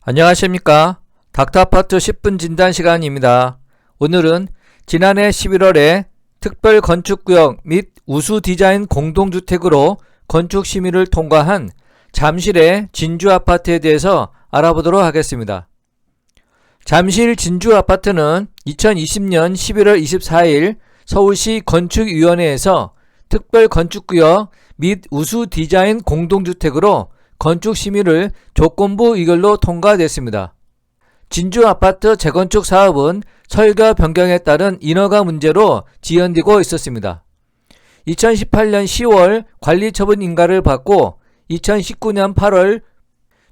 안녕하십니까. 닥터아파트 10분 진단 시간입니다. 오늘은 지난해 11월에 특별 건축구역 및 우수 디자인 공동주택으로 건축심의를 통과한 잠실의 진주아파트에 대해서 알아보도록 하겠습니다. 잠실 진주아파트는 2020년 11월 24일 서울시 건축위원회에서 특별 건축구역 및 우수 디자인 공동주택으로 건축심의를 조건부 의결로 통과됐습니다. 진주아파트 재건축 사업은 설계 변경에 따른 인허가 문제로 지연되고 있었습니다. 2018년 10월 관리처분 인가를 받고 2019년 8월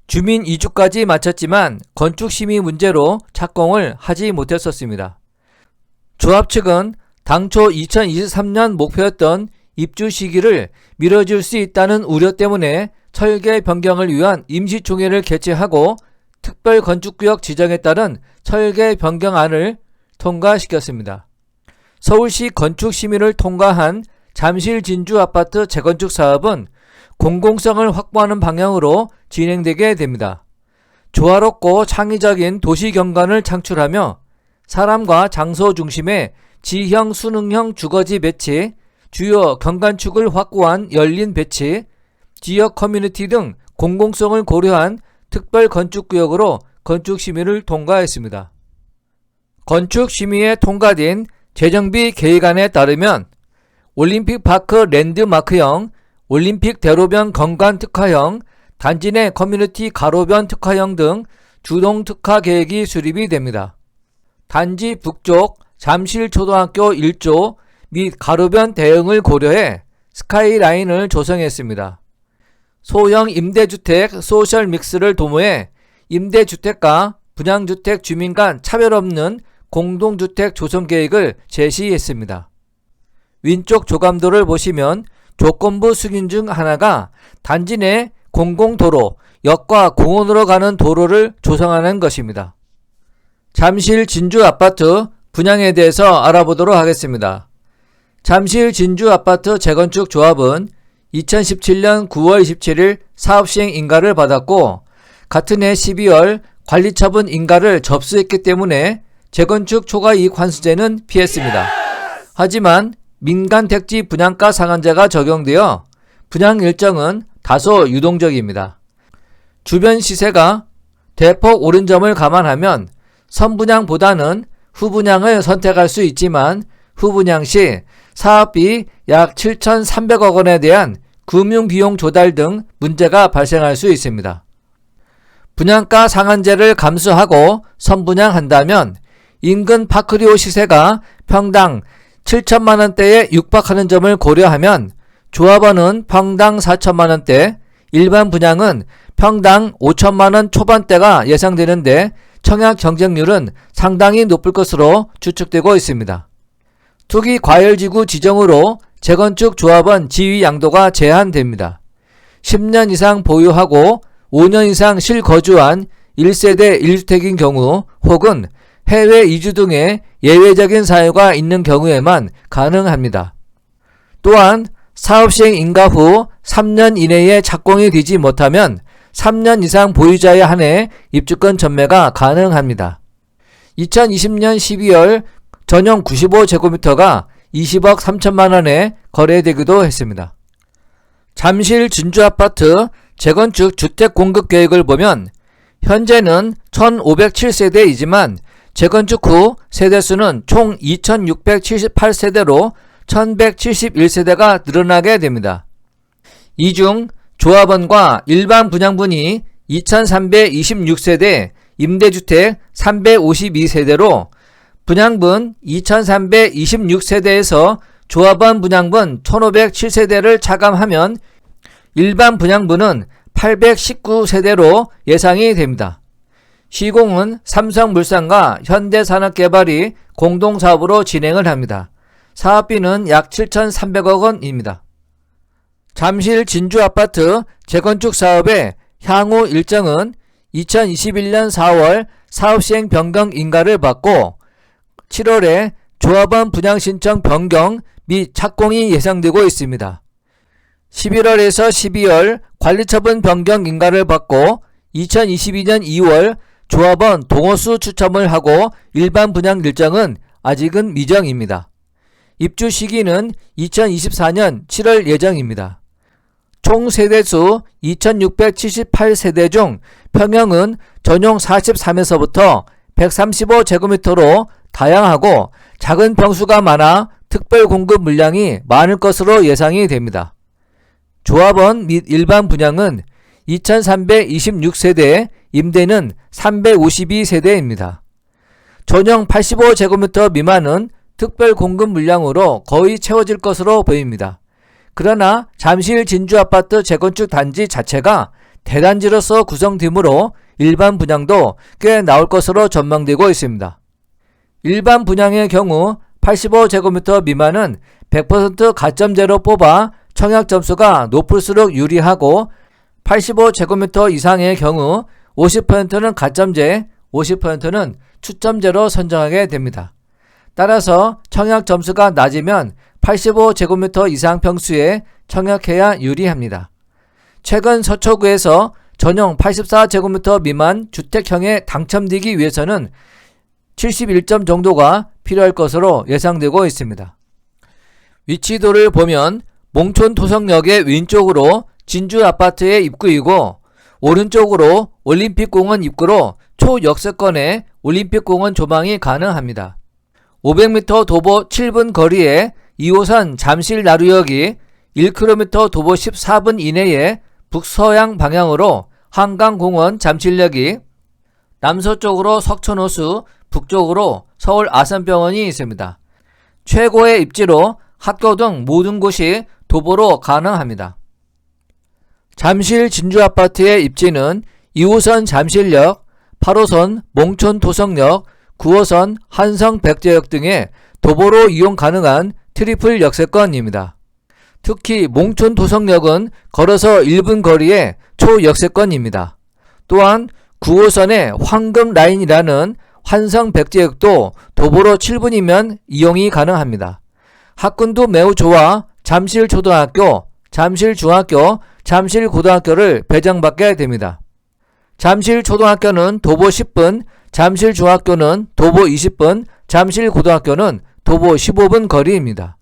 주민 이주까지 마쳤지만 건축심의 문제로 착공을 하지 못했었습니다. 조합 측은 당초 2023년 목표였던 입주 시기를 미뤄질 수 있다는 우려 때문에 설계 변경을 위한 임시총회를 개최하고 특별 건축구역 지정에 따른 설계 변경안을 통과시켰습니다. 서울시 건축심의를 통과한 잠실 진주아파트 재건축 사업은 공공성을 확보하는 방향으로 진행되게 됩니다. 조화롭고 창의적인 도시 경관을 창출하며 사람과 장소 중심의 지형 수능형 주거지 배치, 주요 경관축을 확고한 열린 배치, 지역 커뮤니티 등 공공성을 고려한 특별 건축구역으로 건축심의를 통과했습니다. 건축심의에 통과된 재정비 계획안에 따르면 올림픽파크 랜드마크형, 올림픽 대로변 건관 특화형, 단지 내 커뮤니티 가로변 특화형 등 주동 특화 계획이 수립이 됩니다. 단지 북쪽 잠실초등학교 1조 및 가로변 대응을 고려해 스카이라인을 조성했습니다. 소형 임대주택 소셜 믹스를 도모해 임대주택과 분양주택 주민 간 차별 없는 공동주택 조성 계획을 제시했습니다. 왼쪽 조감도를 보시면 조건부 승인 중 하나가 단지 내 공공도로, 역과 공원으로 가는 도로를 조성하는 것입니다. 잠실 진주아파트 분양에 대해서 알아보도록 하겠습니다. 잠실 진주아파트 재건축 조합은 2017년 9월 27일 사업시행 인가를 받았고 같은 해 12월 관리처분 인가를 접수했기 때문에 재건축 초과이익 환수제는 피했습니다. 하지만 민간택지 분양가 상한제가 적용되어 분양 일정은 다소 유동적입니다. 주변 시세가 대폭 오른 점을 감안하면 선분양보다는 후분양을 선택할 수 있지만 후분양 시 사업비 약 7,300억 원에 대한 금융비용 조달 등 문제가 발생할 수 있습니다. 분양가 상한제를 감수하고 선분양한다면 인근 파크리오 시세가 평당 7천만원대에 육박하는 점을 고려하면 조합원은 평당 4천만원대, 일반 분양은 평당 5천만원 초반대가 예상되는데 청약 경쟁률은 상당히 높을 것으로 추측되고 있습니다. 투기 과열지구 지정으로 재건축 조합원 지위 양도가 제한됩니다. 10년 이상 보유하고 5년 이상 실거주한 1세대 1주택인 경우 혹은 해외 이주 등의 예외적인 사유가 있는 경우에만 가능합니다. 또한 사업시행 인가 후 3년 이내에 착공이 되지 못하면 3년 이상 보유자에 한해 입주권 전매가 가능합니다. 2020년 12월 전용 95제곱미터가 20억 3천만원에 거래되기도 했습니다. 잠실 진주아파트 재건축 주택공급계획을 보면 현재는 1507세대이지만 재건축 후 세대수는 총 2678세대로 1171세대가 늘어나게 됩니다. 이 중 조합원과 일반 분양분이 2326세대, 임대주택 352세대로 분양분 2326세대에서 조합원 분양분 1507세대를 차감하면 일반 분양분은 819세대로 예상이 됩니다. 시공은 삼성물산과 현대산업개발이 공동사업으로 진행을 합니다. 사업비는 약 7,300억 원입니다. 잠실 진주아파트 재건축 사업의 향후 일정은 2021년 4월 사업시행 변경 인가를 받고 7월에 조합원 분양신청 변경 및 착공이 예상되고 있습니다. 11월에서 12월 관리처분 변경 인가를 받고 2022년 2월 조합원 동호수 추첨을 하고 일반 분양 일정은 아직은 미정입니다. 입주 시기는 2024년 7월 예정입니다. 총 세대수 2678세대 중 평형은 전용 43에서부터 135제곱미터로 다양하고 작은 평수가 많아 특별 공급 물량이 많을 것으로 예상이 됩니다. 조합원 및 일반 분양은 2326세대, 임대는 352세대입니다. 전용 85제곱미터 미만은 특별 공급 물량으로 거의 채워질 것으로 보입니다. 그러나 잠실 진주아파트 재건축 단지 자체가 대단지로서 구성되므로 일반 분양도 꽤 나올 것으로 전망되고 있습니다. 일반 분양의 경우 85제곱미터 미만은 100% 가점제로 뽑아 청약 점수가 높을수록 유리하고 85제곱미터 이상의 경우 50%는 가점제, 50%는 추첨제로 선정하게 됩니다. 따라서 청약 점수가 낮으면 85제곱미터 이상 평수에 청약해야 유리합니다. 최근 서초구에서 전용 84제곱미터 미만 주택형에 당첨되기 위해서는 71점 정도가 필요할 것으로 예상되고 있습니다. 위치도를 보면 몽촌 도성역의 왼쪽으로 진주아파트의 입구이고 오른쪽으로 올림픽공원 입구로 초역세권에 올림픽공원 조망이 가능합니다. 500m 도보 7분 거리에 2호선 잠실 나루역이 1km 도보 14분 이내에 북서양 방향으로 한강공원 잠실역이 남서쪽으로 석촌호수, 북쪽으로 서울 아산병원이 있습니다. 최고의 입지로 학교 등 모든 곳이 도보로 가능합니다. 잠실 진주아파트의 입지는 2호선 잠실역, 8호선 몽촌 도성역, 9호선 한성 백제역 등의 도보로 이용 가능한 트리플 역세권입니다. 특히 몽촌 도성역은 걸어서 1분 거리의 초역세권입니다. 또한 9호선의 황금 라인이라는 한성 백제역도 도보로 7분이면 이용이 가능합니다. 학군도 매우 좋아 잠실초등학교, 잠실중학교, 잠실고등학교를 배정받게 됩니다. 잠실초등학교는 도보 10분, 잠실중학교는 도보 20분, 잠실고등학교는 도보 15분 거리입니다.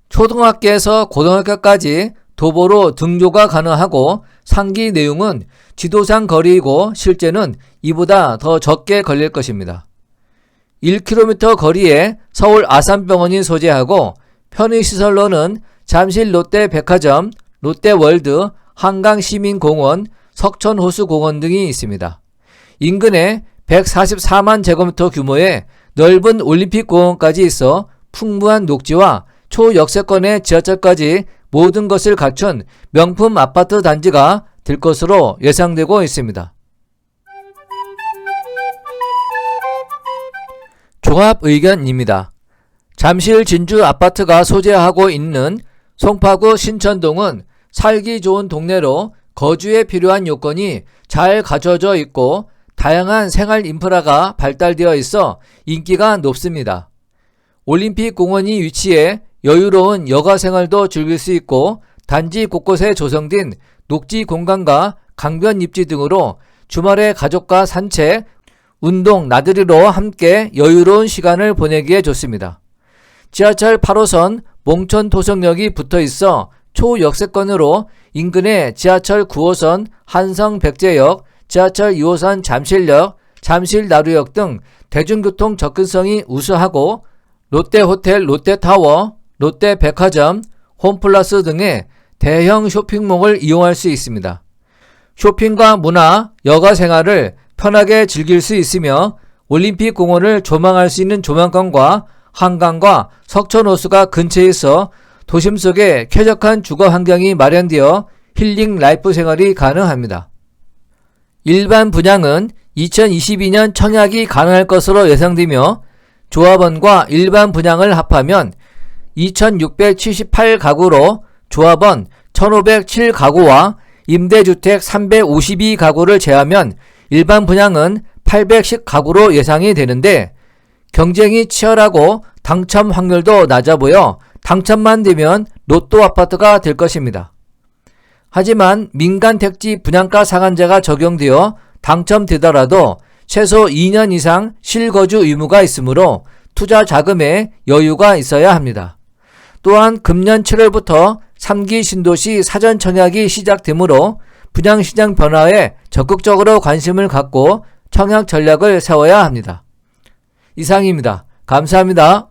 초등학교에서 고등학교까지 도보로 등교가 가능하고 상기 내용은 지도상 거리이고 실제는 이보다 더 적게 걸릴 것입니다. 1km 거리에 서울 아산병원이 소재하고 편의시설로는 잠실 롯데백화점, 롯데월드, 한강시민공원, 석천호수공원 등이 있습니다. 인근에 144만 제곱미터 규모의 넓은 올림픽공원까지 있어 풍부한 녹지와 초역세권의 지하철까지 모든 것을 갖춘 명품 아파트 단지가 될 것으로 예상되고 있습니다. 종합 의견입니다. 잠실 진주 아파트가 소재하고 있는 송파구 신천동은 살기 좋은 동네로 거주에 필요한 요건이 잘 갖춰져 있고 다양한 생활 인프라가 발달되어 있어 인기가 높습니다. 올림픽 공원이 위치해 여유로운 여가 생활도 즐길 수 있고 단지 곳곳에 조성된 녹지 공간과 강변 입지 등으로 주말에 가족과 산책, 운동, 나들이로 함께 여유로운 시간을 보내기에 좋습니다. 지하철 8호선 몽촌 도성역이 붙어 있어 초역세권으로 인근에 지하철 9호선 한성 백제역, 지하철 2호선 잠실역, 잠실 나루역 등 대중교통 접근성이 우수하고 롯데호텔 롯데타워, 롯데백화점, 홈플러스 등의 대형 쇼핑몰을 이용할 수 있습니다. 쇼핑과 문화, 여가 생활을 편하게 즐길 수 있으며 올림픽 공원을 조망할 수 있는 조망권과 한강과 석천호수가 근처에 있어 도심 속에 쾌적한 주거 환경이 마련되어 힐링 라이프 생활이 가능합니다. 일반 분양은 2022년 청약이 가능할 것으로 예상되며 조합원과 일반 분양을 합하면 2678가구로 조합원 1507가구와 임대주택 352가구를 제하면 일반 분양은 810가구로 예상이 되는데 경쟁이 치열하고 당첨 확률도 낮아 보여 당첨만 되면 로또 아파트가 될 것입니다. 하지만 민간 택지 분양가 상한제가 적용되어 당첨되더라도 최소 2년 이상 실거주 의무가 있으므로 투자 자금에 여유가 있어야 합니다. 또한 금년 7월부터 3기 신도시 사전 청약이 시작되므로 분양시장 변화에 적극적으로 관심을 갖고 청약 전략을 세워야 합니다. 이상입니다. 감사합니다.